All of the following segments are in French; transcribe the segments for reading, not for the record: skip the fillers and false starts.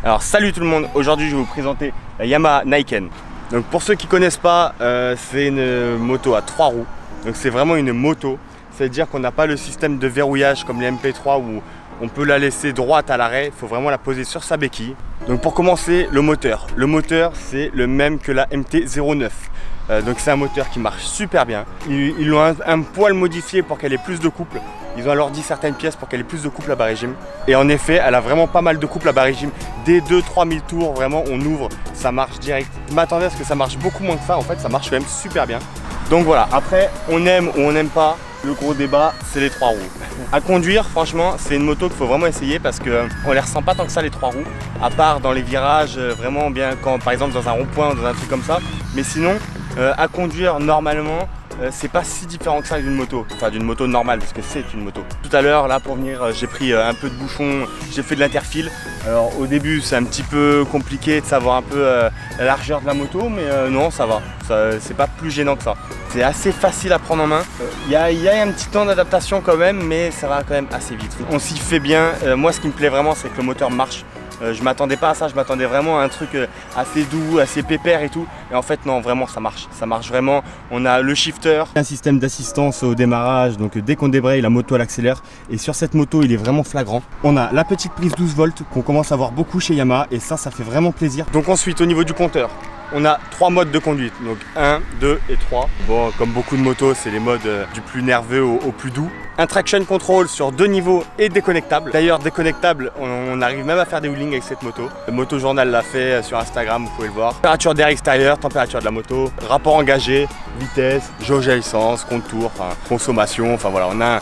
Alors salut tout le monde, aujourd'hui je vais vous présenter la Yamaha Niken. Donc pour ceux qui ne connaissent pas, c'est une moto à 3 roues. Donc c'est vraiment une moto, c'est-à-dire qu'on n'a pas le système de verrouillage comme les MP3 où on peut la laisser droite à l'arrêt, il faut vraiment la poser sur sa béquille. Donc pour commencer, le moteur. Le moteur c'est le même que la MT-09. Donc c'est un moteur qui marche super bien. Ils l'ont un poil modifié pour qu'elle ait plus de couple. Ils ont alourdi certaines pièces pour qu'elle ait plus de couple à bas régime. Et en effet, elle a vraiment pas mal de couple à bas régime. Dès 2-3 000 tours, vraiment, on ouvre, ça marche direct. Je m'attendais à ce que ça marche beaucoup moins que ça. En fait, ça marche quand même super bien. Donc voilà, après, on aime ou on n'aime pas. Le gros débat, c'est les 3 roues. À conduire, franchement, c'est une moto qu'il faut vraiment essayer parce qu'on les ressent pas tant que ça, les 3 roues. À part dans les virages, vraiment bien, quand, par exemple dans un rond-point ou dans un truc comme ça. Mais sinon, à conduire normalement, c'est pas si différent que ça d'une moto, enfin d'une moto normale parce que c'est une moto. Tout à l'heure là pour venir j'ai pris un peu de bouchon, j'ai fait de l'interfile. Alors au début c'est un petit peu compliqué de savoir un peu la largeur de la moto mais non ça va, c'est pas plus gênant que ça. C'est assez facile à prendre en main, il y a un petit temps d'adaptation quand même mais ça va quand même assez vite. On s'y fait bien, moi ce qui me plaît vraiment c'est que le moteur marche. Je m'attendais pas à ça, je m'attendais vraiment à un truc assez doux, assez pépère et tout. Et en fait non, vraiment ça marche vraiment. On a le shifter, un système d'assistance au démarrage, donc dès qu'on débraye la moto elle accélère. Et sur cette moto il est vraiment flagrant. On a la petite prise 12 volts qu'on commence à voir beaucoup chez Yamaha et ça fait vraiment plaisir. Donc ensuite au niveau du compteur, on a 3 modes de conduite, donc 1, 2 et 3. Bon, comme beaucoup de motos, c'est les modes du plus nerveux au plus doux. Un traction control sur 2 niveaux et déconnectable. D'ailleurs, déconnectable, on arrive même à faire des wheelings avec cette moto. Le Moto Journal l'a fait sur Instagram, vous pouvez le voir. Température d'air extérieur, température de la moto, rapport engagé, vitesse, jauge à essence, contour, consommation, enfin voilà, on a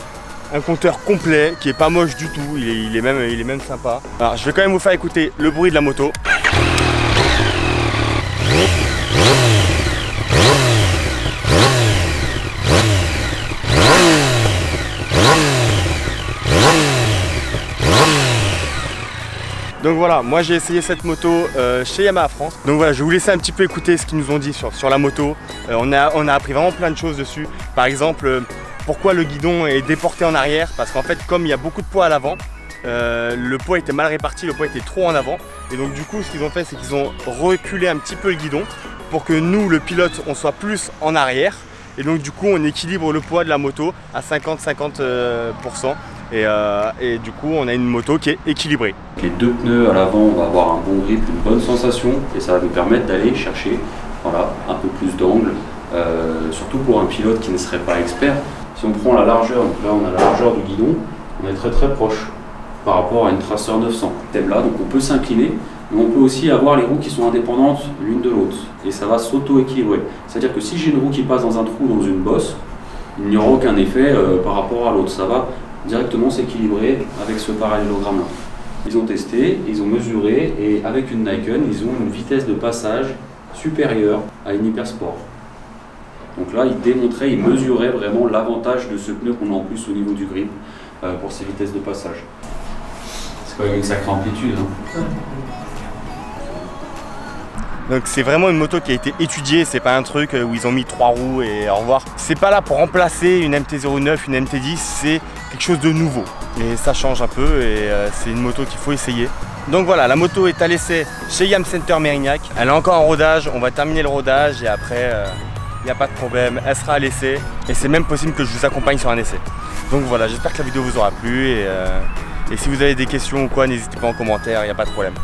un compteur complet qui est pas moche du tout, il est même sympa. Alors, je vais quand même vous faire écouter le bruit de la moto. Donc voilà, moi j'ai essayé cette moto chez Yamaha France. Donc voilà, je vais vous laisser un petit peu écouter ce qu'ils nous ont dit sur la moto. On a appris vraiment plein de choses dessus. Par exemple, pourquoi le guidon est déporté en arrière. Parce qu'en fait, comme il y a beaucoup de poids à l'avant, le poids était mal réparti, le poids était trop en avant. Et donc du coup, ce qu'ils ont fait, c'est qu'ils ont reculé un petit peu le guidon pour que nous, le pilote, on soit plus en arrière. Et donc du coup, on équilibre le poids de la moto à 50-50%. Et du coup on a une moto qui est équilibrée. Les 2 pneus à l'avant, on va avoir un bon grip, une bonne sensation et ça va nous permettre d'aller chercher voilà, un peu plus d'angle, surtout pour un pilote qui ne serait pas expert. Si on prend la largeur, donc là on a la largeur du guidon, on est très proche par rapport à une Tracer 900. Là, donc on peut s'incliner, mais on peut aussi avoir les roues qui sont indépendantes l'une de l'autre et ça va s'auto-équilibrer. C'est-à-dire que si j'ai une roue qui passe dans un trou, dans une bosse, il n'y aura aucun effet par rapport à l'autre. Ça va directement s'équilibrer avec ce parallélogramme là. Ils ont testé, ils ont mesuré et avec une Niken, ils ont une vitesse de passage supérieure à une Hypersport. Donc là, ils démontraient, ils mesuraient vraiment l'avantage de ce pneu qu'on a en plus au niveau du grip pour ces vitesses de passage. C'est quand même une sacrée amplitude. Hein. Donc c'est vraiment une moto qui a été étudiée, c'est pas un truc où ils ont mis 3 roues et au revoir. C'est pas là pour remplacer une MT-09, une MT-10, c'est quelque chose de nouveau. Et ça change un peu et c'est une moto qu'il faut essayer. Donc voilà, la moto est à l'essai chez Yam Center Mérignac. Elle est encore en rodage, on va terminer le rodage et après il n'y a pas de problème, elle sera à l'essai. Et c'est même possible que je vous accompagne sur un essai. Donc voilà, j'espère que la vidéo vous aura plu et si vous avez des questions ou quoi, n'hésitez pas en commentaire, il n'y a pas de problème.